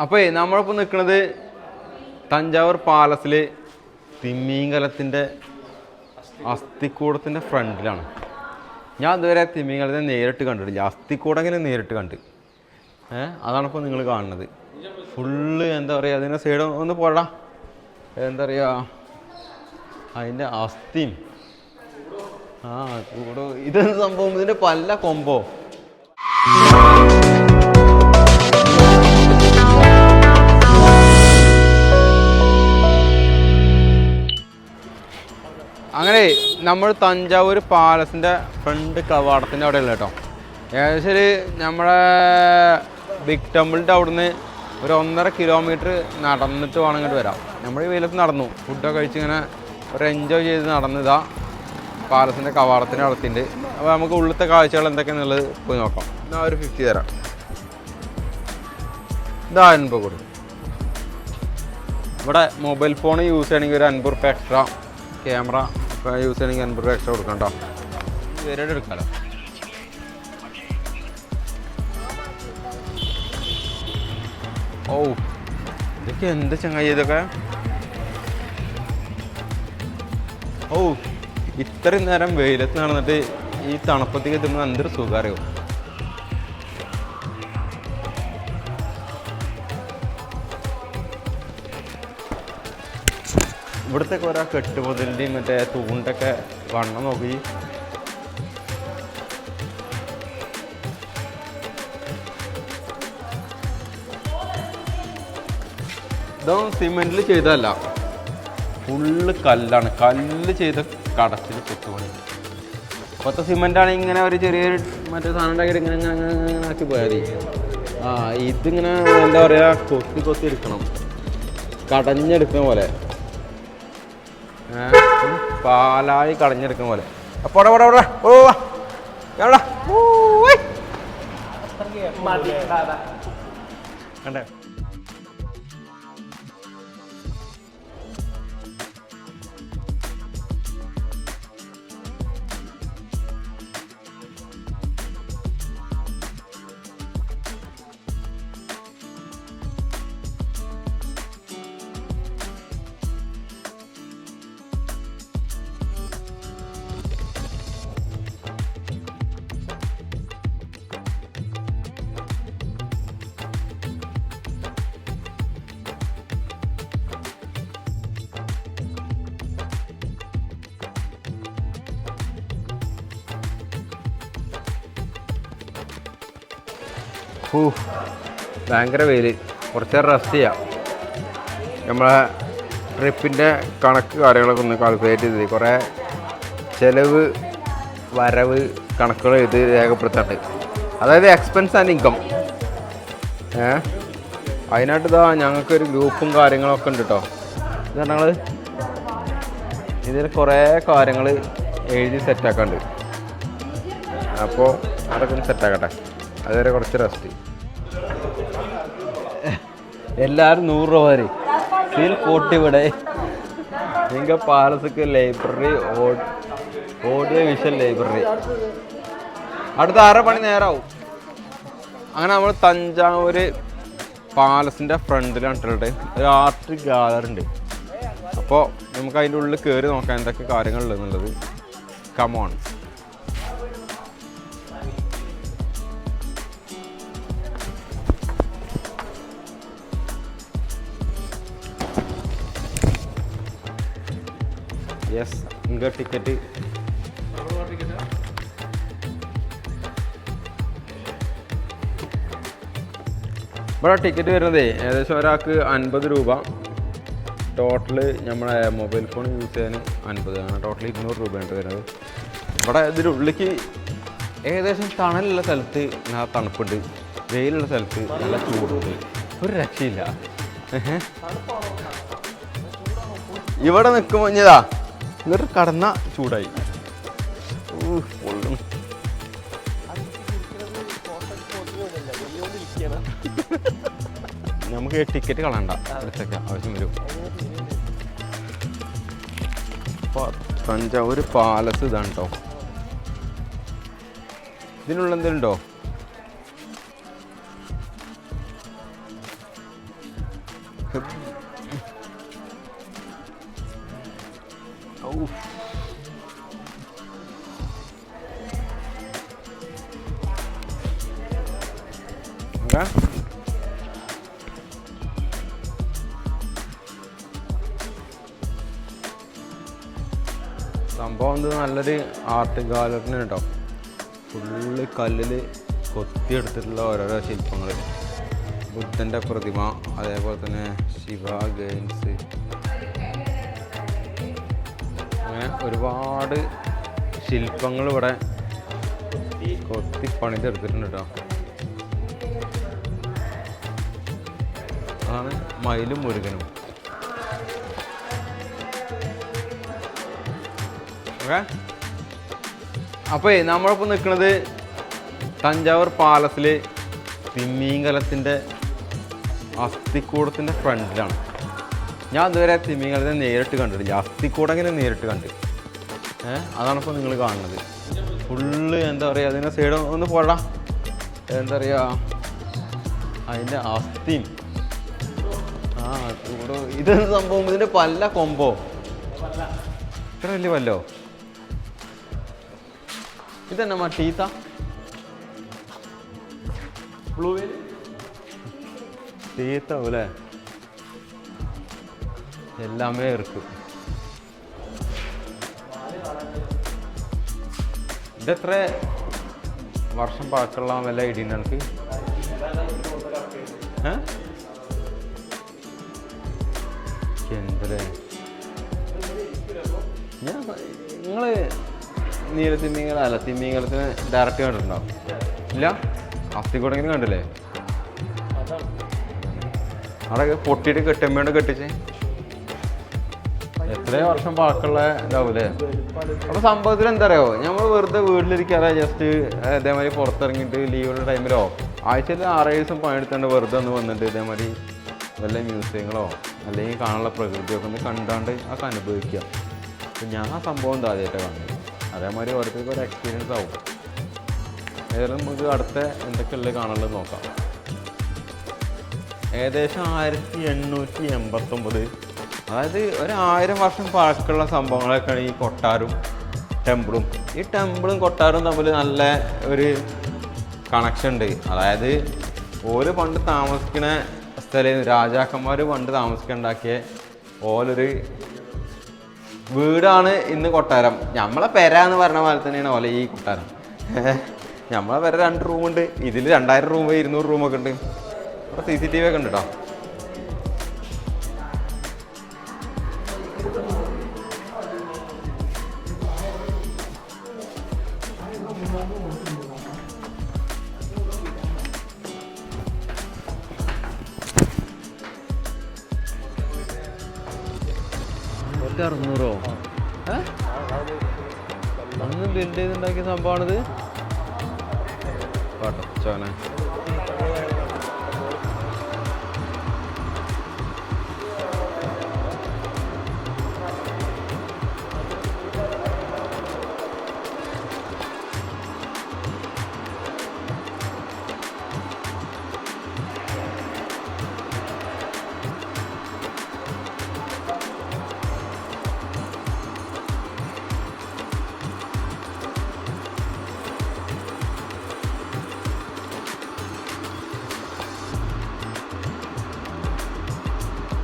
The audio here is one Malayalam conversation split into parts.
അപ്പോൾ നമ്മളിപ്പോൾ നിൽക്കുന്നത് തഞ്ചാവൂർ പാലസിൽ തിമ്മീങ്കലത്തിൻ്റെ അസ്ഥിക്കൂടത്തിൻ്റെ ഫ്രണ്ടിലാണ്. ഞാൻ ഇതുവരെ തിമ്മീങ്കലത്തെ നേരിട്ട് കണ്ടിട്ടില്ല, അസ്ഥിക്കൂടെങ്കിലും നേരിട്ട് കണ്ട്. അതാണിപ്പോൾ നിങ്ങൾ കാണുന്നത്. ഫുള്ള് എന്താ പറയുക, അതിൻ്റെ സൈഡ് ഒന്ന് പോടാ, എന്താ പറയുക, അതിൻ്റെ അസ്ഥിയും കൂടെ ഇതെന്ത് സംഭവം, ഇതിൻ്റെ പല കൊമ്പോ. അങ്ങനെ നമ്മൾ തഞ്ചാവൂർ പാലസിൻ്റെ ഫ്രണ്ട് കവാടത്തിൻ്റെ അവിടെയുള്ള കേട്ടോ. ഏകദേശം നമ്മളെ ബിഗ് ടെമ്പിളിൻ്റെ അവിടുന്ന് ഒരു 1.5 കിലോമീറ്റർ നടന്നിട്ട് വേണം ഇങ്ങോട്ട് വരാം. നമ്മൾ ഈ വെയിലത്ത് നടന്നു, ഫുഡൊക്കെ കഴിച്ച് ഇങ്ങനെ ഒരു എൻജോയ് ചെയ്ത് നടന്നതാ പാലസിൻ്റെ കവാടത്തിൻ്റെ അടുത്തുണ്ട്. അപ്പോൾ നമുക്ക് ഉള്ളിലത്തെ കാഴ്ചകൾ എന്തൊക്കെയാണെന്നുള്ളത് പോയി നോക്കാം. എന്നാ ഒരു 50 തരാം. ഇതാ 50 കൊടുക്കും. ഇവിടെ മൊബൈൽ ഫോൺ യൂസ് ചെയ്യണമെങ്കിൽ ഒരു 50 റുപ്യ എക്സ്ട്രാ, ക്യാമറ ഇപ്പോൾ യൂസ് ചെയ്യണമെങ്കിൽ 50 രൂപ എക്സ്ട്രാ കൊടുക്കണം കേട്ടോ. പേരോട് എടുക്കാമല്ലോ. ഓ ഇതൊക്കെ എന്ത് ചങ്ങായി ഇതൊക്കെ. ഓ ഇത്രയും നേരം വെയിലത്ത് നടന്നിട്ട് ഈ തണുപ്പത്തേക്ക് എത്തുമ്പോൾ എന്തൊരു സുഖം അറിയോ. ഇവിടുത്തെ ഓരോ കെട്ടുമുതലിൻ്റെയും മറ്റേ തൂണ്ടൊക്കെ വണ്ണം നോക്കി. ഇതൊന്നും സിമെൻറ്റിൽ ചെയ്തതല്ല, ഫുള്ള് കല്ലാണ്. കല്ല് ചെയ്ത കടച്ചിൽ കൊത്തുപണി. ഇപ്പോഴത്തെ സിമെൻറ്റാണെങ്കിൽ ഇങ്ങനെ ഒരു ചെറിയൊരു മറ്റേ സാധനം ഉണ്ടാക്കിയിട്ട് ഇങ്ങനെ ഇങ്ങനെ ഇങ്ങനെ ആക്കി പോയാൽ മതി. ഇതിങ്ങനെ എന്താ പറയുക, കൊത്തി കൊത്തി എടുക്കണം, കടഞ്ഞെടുക്കുന്ന പോലെ, പാലായി കടഞ്ഞെടുക്കുന്ന പോലെ. അപ്പോൾ കണ്ടേ. ഭയങ്കര വെയിൽ, കുറച്ച് നേരം റെസ്റ്റ് ചെയ്യാം. നമ്മളെ ട്രിപ്പിൻ്റെ കണക്ക് കാര്യങ്ങളൊക്കെ ഒന്ന് കാൽക്കുലേറ്റ് ചെയ്ത് കുറേ ചിലവ് വരവ് കണക്കുകൾ ഇത് രേഖപ്പെടുത്താണ്ട്, അതായത് എക്സ്പെൻസ് ആൻഡ് ഇൻകം. അതിനായിട്ട് ഇതാ ഞങ്ങൾക്കൊരു ഗ്രൂപ്പും കാര്യങ്ങളൊക്കെ ഉണ്ട് കേട്ടോ. ഇത് ഞങ്ങൾ ഇതിൽ കുറേ കാര്യങ്ങൾ എഴുതി സെറ്റാക്കാണ്ട്. അപ്പോൾ അതൊക്കെ ഒന്ന് സെറ്റാക്കട്ടെ, അതുവരെ കുറച്ച് റെസ്റ്റ്. എല്ലാവരും 100 രൂപ വരെ ഫീൽ പോട്ടി. ഇവിടെ നിങ്ങൾ പാലസക്ക് ലൈബ്രറി, ഓഡിയോ വിഷ്വൽ ലൈബ്രറി അടുത്ത 6 മണി നേരമാവും. അങ്ങനെ നമ്മൾ തഞ്ചാവൂർ പാലസിൻ്റെ ഫ്രണ്ടിലാണ് ഇട്ടിട്ട് ഒരു ആർട്ട് ഗാലറി ഉണ്ട്. അപ്പോൾ നമുക്ക് അതിൻ്റെ ഉള്ളിൽ കയറി നോക്കാം എന്തൊക്കെ കാര്യങ്ങളുണ്ടെന്നുള്ളത്. കമോൺ. യെസ്, ഇങ്ങ ടിക്കറ്റ്. ഇവിടെ ടിക്കറ്റ് വരുന്നതേ ഏകദേശം ഒരാൾക്ക് 50 രൂപ. ടോട്ടല് നമ്മളെ മൊബൈൽ ഫോൺ യൂസ് ചെയ്യാൻ 50, അങ്ങനെ ടോട്ടൽ 200 രൂപയാണ് വരുന്നത്. ഇവിടെ ഇതിനുള്ളിലേക്ക് ഏകദേശം തണലുള്ള സ്ഥലത്ത് നല്ല തണുപ്പുണ്ട്, വെയിലുള്ള സ്ഥലത്ത് നല്ല ചൂടുണ്ട്, ഒരു രക്ഷയില്ല. ഇവിടെ നിൽക്കുമ്പോൾ ഇതാ ഇങ്ങോട്ട് കടന്ന ചൂടായി. നമുക്ക് ടിക്കറ്റ് കളയണ്ട, അടുത്തൊക്കെ ആവശ്യം വരും. അപ്പോൾ തഞ്ചാവൂർ പാലസ് ഇതാണ് കേട്ടോ. ഇതിനുള്ള എന്തെങ്കിലും ഉണ്ടോ? സംഭവം ഇത് നല്ലൊരു ആർട്ട് ഗാലറിന് കേട്ടോ. ഫുള്ള് കല്ലിൽ കൊത്തിയെടുത്തിട്ടുള്ള ഓരോരോ ശില്പങ്ങൾ. ബുദ്ധൻ്റെ പ്രതിമ, അതേപോലെ തന്നെ ശിവ ഗെയിംസ്, അങ്ങനെ ഒരുപാട് ശില്പങ്ങൾ ഇവിടെ കൊത്തി പണിതെടുത്തിട്ടുണ്ട് കേട്ടോ. അതാണ് മയിലും മുരുകനും. ഓക്കെ, അപ്പോൾ നമ്മളിപ്പോൾ നിൽക്കുന്നത് തഞ്ചാവൂർ പാലസിൽ തിമിംഗലത്തിൻ്റെ അസ്ഥിക്കൂടത്തിൻ്റെ ഫ്രണ്ടിലാണ്. ഞാൻ ഇതുവരെ തിമിംഗലത്തെ നേരിട്ട് കണ്ടിട്ടില്ല, അസ്ഥിക്കൂടങ്ങനെ നേരിട്ട് കണ്ട്. അതാണിപ്പോൾ നിങ്ങൾ കാണുന്നത്. ഫുള്ള് എന്താ പറയുക, അതിൻ്റെ സൈഡ് ഒന്ന് പോടാ, എന്താ പറയുക, അതിൻ്റെ അസ്ഥിയും. ഇതെന്ത് സംഭവം, ഇതിൻ്റെ പല്ല കൊമ്പോ, ഇത്ര വലിയ പല്ലോ. ഇതന്നെ ടീത്ത ടീത്താവും അല്ലേ, എല്ലാമേ ഇറക്കും. ഇതെത്ര വർഷം പഴക്കമുള്ള വല്ല ഐഡിയ ഉണ്ട് എനിക്ക്? എന്തല്ലേ നിങ്ങൾ നീലത്തിമിംഗല അല്ല, തിമിംഗലത്തിന് ഡയറക്റ്റ് കണ്ടിട്ടുണ്ടോ? ഇല്ല, അസ്ഥിക്കൂടെങ്കിലും കണ്ടില്ലേ? അവിടെ പൊട്ടിയിട്ട് കെട്ടുമ്പോണ്ട് കെട്ടിച്ച് എത്രയോ വർഷം പഴക്കമുള്ള ഇതാവൂലേ. അപ്പോൾ സംഭവത്തിൽ എന്താ അറിയോ, നമ്മൾ വെറുതെ വീട്ടിലിരിക്കാതെ ജസ്റ്റ് ഇതേമാതിരി പുറത്തിറങ്ങിയിട്ട് ലീവുള്ള ടൈമിലോ ആഴ്ചയിൽ 6 ദിവസം പണിയെടുത്തുകൊണ്ട് വെറുതെ ഒന്ന് വന്നിട്ട് ഇതേമാതിരി വല്ല മ്യൂസിയങ്ങളോ അല്ലെങ്കിൽ കാണാനുള്ള പ്രകൃതിയൊക്കെ ഒന്ന് കണ്ടാണ്ട് അതൊക്കെ അനുഭവിക്കുക. അപ്പം ഞാൻ ആ സംഭവം എന്താ ആദ്യമായിട്ടാണ് കാണുന്നത്. അതേമാതിരി ഓരോരുത്തർക്ക് ഒരു എക്സ്പീരിയൻസ് ആവും. ഏതായാലും നമുക്ക് അടുത്ത എന്തൊക്കെയുള്ളത് കാണുള്ളത് നോക്കാം. ഏകദേശം 1889, അതായത് 1000 വർഷം പഴക്കമുള്ള സംഭവങ്ങളൊക്കെയാണ് ഈ കൊട്ടാരും ടെമ്പിളും. ഈ ടെമ്പിളും കൊട്ടാരും തമ്മിൽ നല്ല ഒരു കണക്ഷൻ ഉണ്ട്. അതായത് ഓല് പണ്ട് താമസിക്കുന്ന സ്ഥലം, രാജാക്കന്മാർ പണ്ട് താമസിക്കുണ്ടാക്കിയ ഓലൊരു വീടാണ് ഇന്ന് കൊട്ടാരം. നമ്മളെ പെര എന്ന് പറഞ്ഞ പോലെ തന്നെയാണ് ഓല ഈ കൊട്ടാരം. നമ്മളെ പെര 2 റൂമുണ്ട്, ഇതിൽ 2000 റൂം 200 റൂമൊക്കെ ഉണ്ട്. അപ്പോൾ CCTV ഒക്കെ ഉണ്ട് കേട്ടോ. $600 അന്ന് ബിൽഡ് ചെയ്തുണ്ടാക്കിയ സംഭവമാണിത്. പടച്ചോനെ,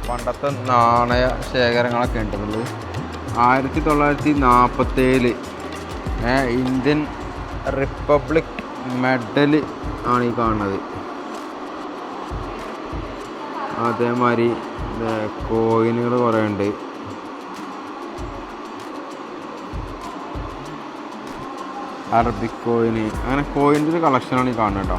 പണ്ടത്തെ നാണയ ശേഖരങ്ങളൊക്കെ ഉണ്ടെന്നുള്ളത്. 1947 ഇന്ത്യൻ റിപ്പബ്ലിക് മെഡൽ ആണ് ഈ കാണുന്നത്. അതേമാതിരി കോയിനുകൾ കുറേ ഉണ്ട്. അറബിക് കോയിന്, അങ്ങനെ കോയിൻ്റെ ഒരു കളക്ഷനാണ് ഈ കാണുന്നത് കേട്ടോ.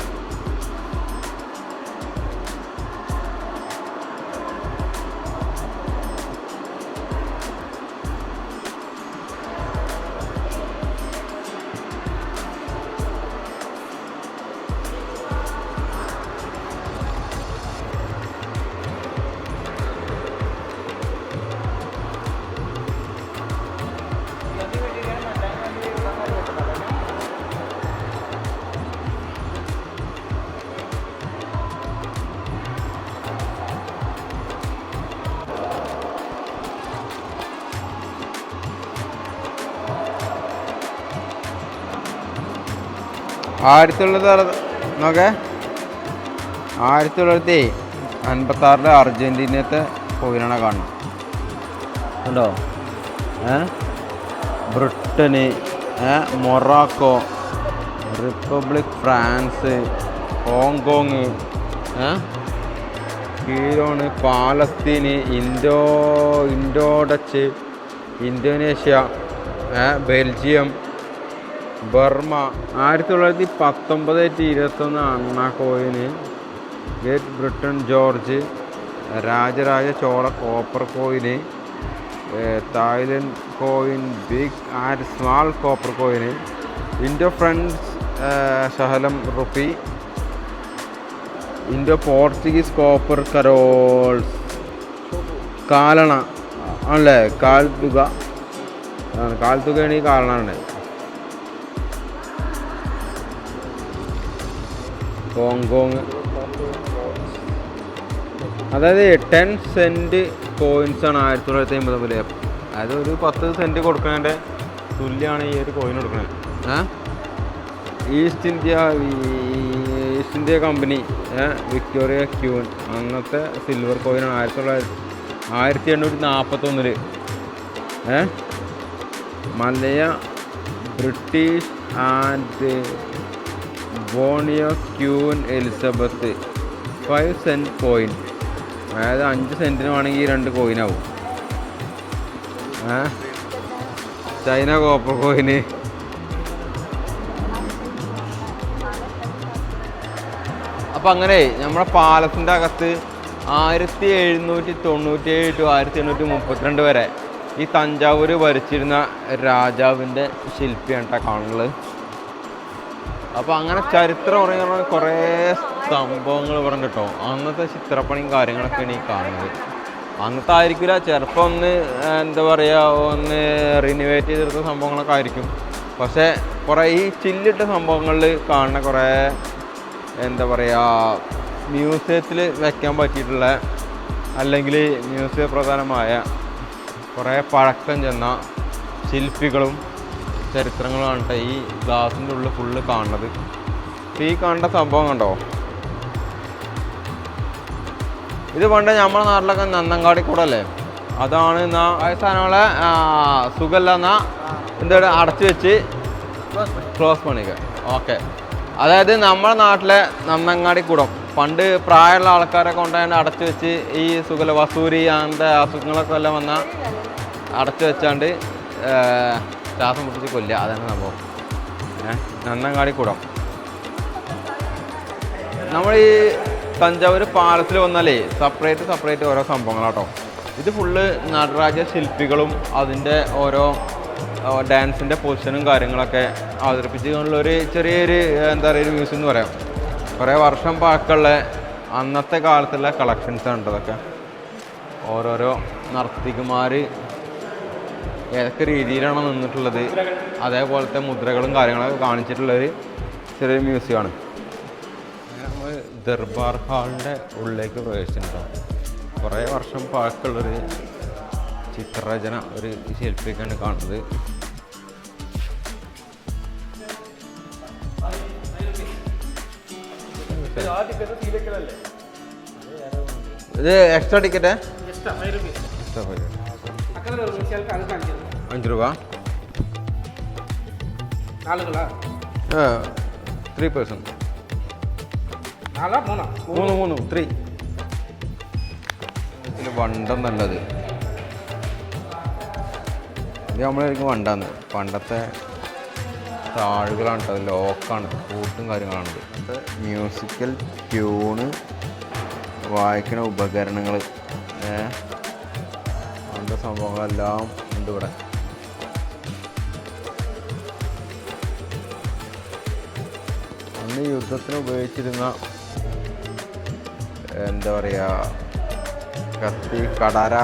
നോക്കേ 1956 അർജൻറ്റീനത്തെ കോയിനാണ് കാണുന്നത് കണ്ടോ. Britain, Morocco, republic France, Hong Kong, കീരോണ്, Palestine, Indo Dutch, Indonesia, Belgium, Burma. 1919-21 anna coin, great Britain George, Rajaraja Chola copper coin, Thailand coin, big and small copper coin, Indo French ശഹലം റുപ്പി, ഇൻഡോ പോർച്ചുഗീസ് കോപ്പർ കരോൾസ്, കാലണ ആണല്ലേ, കാൽത്തുകയാണ് ഈ കാലണ. ഹോങ്കോങ്, അതായത് 10 സെൻറ്റ് കോയിൻസാണ് 1950. അതായത് ഒരു 10 സെൻറ്റ് കൊടുക്കുന്നതിൻ്റെ തുല്യമാണ് ഈ ഒരു കോയിൻ കൊടുക്കുന്നത്. East India company, Victoria queen, അന്നത്തെ സിൽവർ കോയിനാണ് 1841. Malaya, British and Borneo queen Elizabeth 5 cent coin. അതായത് 5 സെൻറ്റിന് വേണമെങ്കിൽ 2 കോയിനാവും. China copper കോയിന്. അപ്പം അങ്ങനെ നമ്മുടെ പാലസിൻ്റെ അകത്ത് 1797 to 1832 വരെ ഈ തഞ്ചാവൂർ ഭരിച്ചിരുന്ന രാജാവിൻ്റെ ശില്പിയാണ് കേട്ടോ കാണുന്നത്. അപ്പോൾ അങ്ങനെ ചരിത്രം പറയുന്ന കുറേ സംഭവങ്ങൾ പറഞ്ഞു കേട്ടോ. അന്നത്തെ ചിത്രപ്പണിയും കാര്യങ്ങളൊക്കെയാണ് ഈ കാണുന്നത്. അന്നത്തെ ആയിരിക്കില്ല, ചിലപ്പോൾ ഒന്ന് എന്താ പറയുക, ഒന്ന് റിനിവേറ്റ് ചെയ്തെടുത്ത സംഭവങ്ങളൊക്കെ ആയിരിക്കും. പക്ഷേ കുറേ ഈ ചില്ലിട്ട സംഭവങ്ങളിൽ കാണുന്ന കുറേ എന്താ പറയുക, മ്യൂസിയത്തിൽ വയ്ക്കാൻ പറ്റിയിട്ടുള്ള അല്ലെങ്കിൽ മ്യൂസിയ പ്രധാനമായ കുറേ പഴക്കം ചെന്ന ശില്പികളും ചരിത്രങ്ങളുമാണ് കേട്ടോ ഈ ഗ്ലാസിൻ്റെ ഉള്ളിൽ ഫുള്ള് കാണുന്നത്. ഈ കാണേണ്ട സംഭവം കണ്ടോ, ഇത് പണ്ട് നമ്മുടെ നാട്ടിലൊക്കെ നന്നങ്കാടി കൂടെ അല്ലേ, അതാണ് സാധനങ്ങളെ സുഖമല്ല എന്നാൽ എന്താ അടച്ചു വെച്ച് ക്ലോസ് പണിക്കുക. ഓക്കെ, അതായത് നമ്മുടെ നാട്ടിലെ നന്നങ്ങാടി കൂടം പണ്ട് പ്രായമുള്ള ആൾക്കാരെ കൊണ്ടുതന്നെ അടച്ചു വെച്ച് ഈ സുഖല വസൂരി അങ്ങനത്തെ അസുഖങ്ങളൊക്കെ എല്ലാം വന്നാൽ അടച്ചു വെച്ചാണ്ട് ശ്വാസം മുട്ടിച്ച് കൊല്ലുക. അതാണ് സംഭവം. നന്നങ്ങാടി കൂടം. നമ്മൾ ഈ തഞ്ചാവൂർ പാലസിൽ വന്നാലേ സെപ്പറേറ്റ് ഓരോ സംഭവങ്ങളാട്ടോ. ഇത് ഫുള്ള് നടരാജ ശില്പികളും അതിൻ്റെ ഓരോ ഡാൻസിൻ്റെ പൊസിഷനും കാര്യങ്ങളൊക്കെ അവതരിപ്പിച്ചുകൊണ്ടുള്ളൊരു ചെറിയൊരു എന്താ പറയുക ഒരു മ്യൂസിയം എന്ന് പറയാം. കുറേ വർഷം പഴക്കമുള്ള അന്നത്തെ കാലത്തുള്ള കളക്ഷൻസാണ് ഇതൊക്കെ. ഓരോരോ നർത്തകിമാർ ഏതൊക്കെ രീതിയിലാണ് നിന്നിട്ടുള്ളത്, അതേപോലത്തെ മുദ്രകളും കാര്യങ്ങളൊക്കെ കാണിച്ചിട്ടുള്ളൊരു ചെറിയൊരു മ്യൂസിയമാണ്. നമ്മൾ ദർബാർ ഹാളിൻ്റെ ഉള്ളിലേക്ക് പ്രവേശിച്ചിട്ടുണ്ടാവും. കുറേ വർഷം പഴക്കമുള്ളൊരു ചിത്രരചന ഒരു ശില്പിയൊക്കെയാണ് കാണുന്നത്. ഇത് എക്സ്ട്രാ ടിക്കറ്റ് 5 രൂപ. 3 person. 3 ഇതിൽ വണ്ടം നല്ലത്. ഇത് നമ്മളായിരിക്കും വണ്ടാന്ന്. പണ്ടത്തെ താഴുകളാണ് കേട്ടോ, ലോക്കാണ്, കൂട്ടും കാര്യങ്ങളാണിത്. മ്യൂസിക്കൽ ട്യൂണ്, വായിക്കുന്ന ഉപകരണങ്ങൾ, അങ്ങനത്തെ സംഭവങ്ങളെല്ലാം ഉണ്ട് ഇവിടെ. അന്ന് യുദ്ധത്തിന് ഉപയോഗിച്ചിരുന്ന എന്താ പറയുക, കത്തി, കടാര,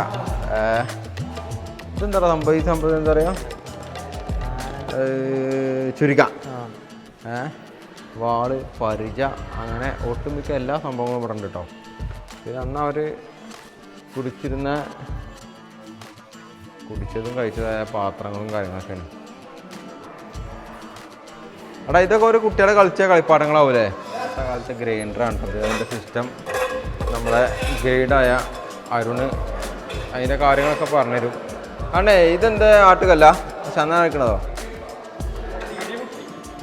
ഇതെന്താ പറയുക, ഈ സംഭവം എന്താ പറയുക, ചുരുക്ക, വാള്, പരിച, അങ്ങനെ ഒട്ടുമിക്ക എല്ലാ സംഭവങ്ങളും ഇവിടെ ഉണ്ട് കേട്ടോ. പിന്നെ അന്ന് അവർ കുടിച്ചതും കഴിച്ചതായ പാത്രങ്ങളും കാര്യങ്ങളൊക്കെയാണ്. എടാ ഇതൊക്കെ ഒരു കുട്ടികളെ കളിച്ച കളിപ്പാട്ടങ്ങളാവൂലേ? ഇന്നത്തെ കാലത്തെ ഗ്രൈൻഡറാണ് അത്. അതിൻ്റെ സിസ്റ്റം നമ്മളെ ഗൈഡായ അരുണ് അതിൻ്റെ കാര്യങ്ങളൊക്കെ പറഞ്ഞുതരും. ആണേ ഇതെന്താ ആട്ടുകല്ല ചന്ദനം കഴിക്കണതോ?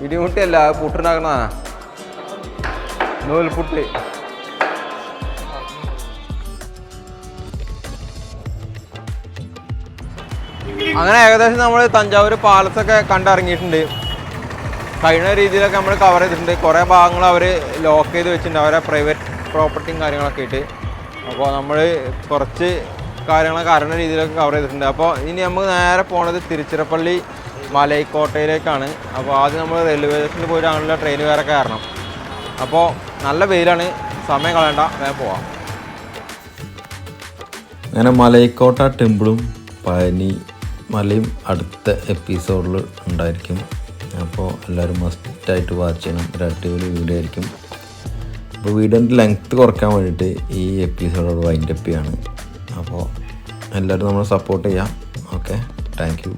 ഇടിമുട്ടിയല്ല, പുട്ടുണ്ടാക്കണതാ, നൂൽപുട്ട്. അങ്ങനെ ഏകദേശം നമ്മൾ തഞ്ചാവൂർ പാലസൊക്കെ കണ്ടിറങ്ങിയിട്ടുണ്ട്. കഴിഞ്ഞ രീതിയിലൊക്കെ നമ്മൾ കവർ ചെയ്തിട്ടുണ്ട്. കുറേ ഭാഗങ്ങൾ അവർ ലോക്ക് ചെയ്ത് വെച്ചിട്ടുണ്ട്, അവരെ പ്രൈവറ്റ് പ്രോപ്പർട്ടിയും കാര്യങ്ങളൊക്കെ ആയിട്ട്. അപ്പോൾ നമ്മൾ കുറച്ച് കാര്യങ്ങളൊക്കെ അറിയുന്ന രീതിയിലൊക്കെ കവർ ചെയ്തിട്ടുണ്ട്. അപ്പോൾ ഇനി നമുക്ക് നേരെ പോണത് തിരുച്ചിറപ്പള്ളി മലൈക്കോട്ടയിലേക്കാണ്. അപ്പോൾ ആദ്യം നമ്മൾ റെയിൽവേ സ്റ്റേഷനിൽ പോയിട്ടാണല്ലോ ട്രെയിൻ വേറെ കയറണം. അപ്പോൾ നല്ല വെയിലാണ്, സമയം കളയണ്ട, വേഗം പോവാം. അങ്ങനെ മലൈക്കോട്ട ടെമ്പിളും പഴനി മലയും അടുത്ത എപ്പിസോഡിൽ ഉണ്ടായിരിക്കും. അപ്പോൾ എല്ലാവരും മസ്റ്റായിട്ട് വാച്ച് ചെയ്യണം. ഒരു അടിപൊളി വീഡിയോ ആയിരിക്കും. അപ്പോൾ വീഡിയോൻ്റെ ലെങ്ത്ത് കുറയ്ക്കാൻ വേണ്ടിയിട്ട് ഈ എപ്പിസോഡോട് വൈൻഡപ്പ് ചെയ്യാണ്. അപ്പോൾ എല്ലാവരും നമ്മളെ സപ്പോർട്ട് ചെയ്യാം. Okay, thank you.